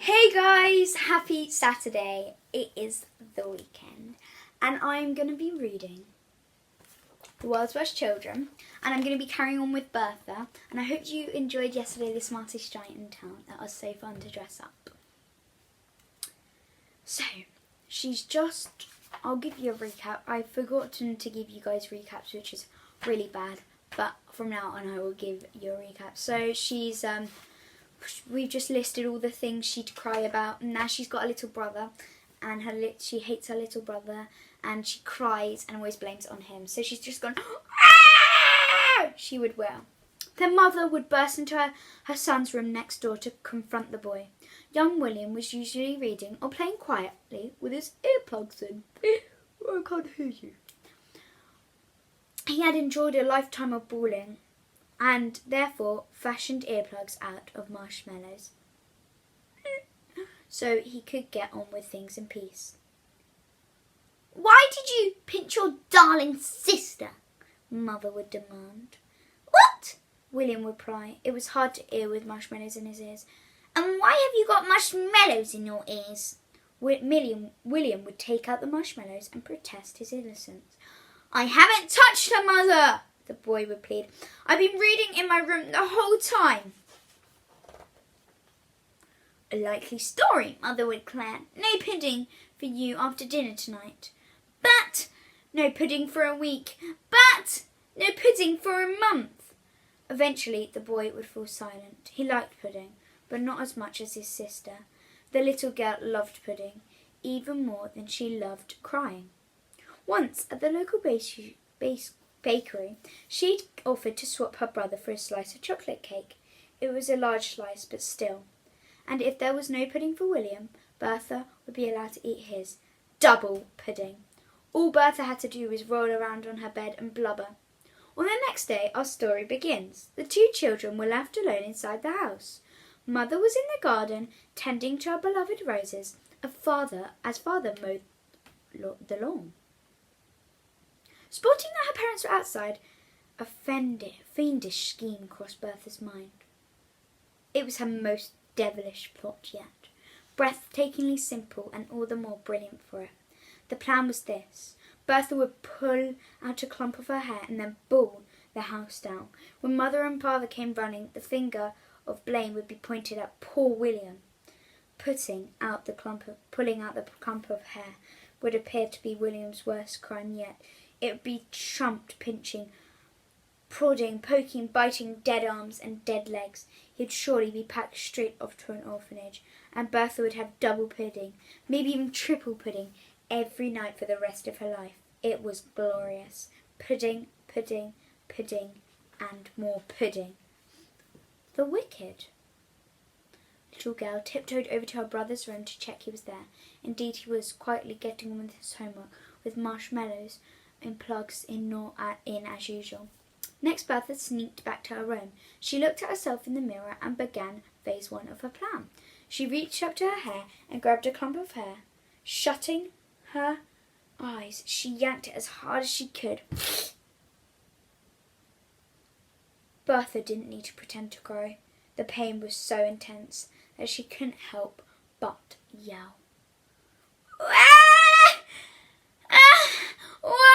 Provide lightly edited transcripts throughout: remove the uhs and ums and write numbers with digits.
Hey guys, happy Saturday. It is the weekend and I'm going to be reading The World's Worst Children, and I'm going to be carrying on with Bertha, and I hope you enjoyed yesterday The Smartest Giant in Town. That was so fun to dress up. So, I'll give you a recap. I've forgotten to give you guys recaps, which is really bad, but from now on I will give you a recap. So we've just listed all the things she'd cry about, and now she's got a little brother, and she hates her little brother, and she cries and always blames it on him. So she's just gone, "Ah!" she would wail. Their mother would burst into her son's room next door to confront the boy. Young William was usually reading or playing quietly with his earplugs in. I can't hear you. He had enjoyed a lifetime of bawling, and therefore fashioned earplugs out of marshmallows, so he could get on with things in peace. "Why did you pinch your darling sister?" Mother would demand. "What?" William would reply. It was hard to hear with marshmallows in his ears. "And why have you got marshmallows in your ears?" William would take out the marshmallows and protest his innocence. "I haven't touched her, Mother," the boy would plead. "I've been reading in my room the whole time." "A likely story," Mother would declare. "No pudding for you after dinner tonight." "But no pudding for a week." "But no pudding for a month." Eventually the boy would fall silent. He liked pudding, but not as much as his sister. The little girl loved pudding, even more than she loved crying. Once at the local bakery, she'd offered to swap her brother for a slice of chocolate cake. It was a large slice, but still. And if there was no pudding for William, Bertha would be allowed to eat his. Double pudding. All Bertha had to do was roll around on her bed and blubber. On the next day, our story begins. The two children were left alone inside the house. Mother was in the garden, tending to her beloved roses, as father mowed the lawn. Spotting that her parents were outside, a fiendish scheme crossed Bertha's mind. It was her most devilish plot yet, breathtakingly simple and all the more brilliant for it. The plan was this. Bertha would pull out a clump of her hair and then pull the house down. When Mother and Father came running, the finger of blame would be pointed at poor William. Pulling out the clump of hair would appear to be William's worst crime yet. It would be trumped, pinching, prodding, poking, biting dead arms and dead legs. He'd surely be packed straight off to an orphanage, and Bertha would have double pudding, maybe even triple pudding, every night for the rest of her life. It was glorious. Pudding, pudding, pudding, and more pudding. The wicked little girl tiptoed over to her brother's room to check he was there. Indeed, he was quietly getting on with his homework, with marshmallows and plugs in as usual. Next, Bertha sneaked back to her room. She looked at herself in the mirror and began phase 1 of her plan. She reached up to her hair and grabbed a clump of hair. Shutting her eyes, she yanked it as hard as she could. Bertha didn't need to pretend to cry. The pain was so intense that she couldn't help but yell. "Ah! Ah! Ah!"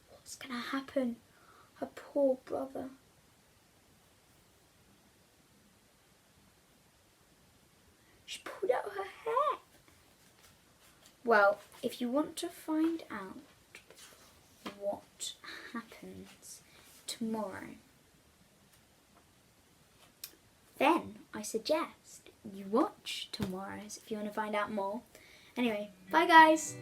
What's going to happen? Her poor brother. She pulled out her hair. Well, if you want to find out what happens tomorrow, then I suggest you watch tomorrow's if you want to find out more. Anyway, bye guys.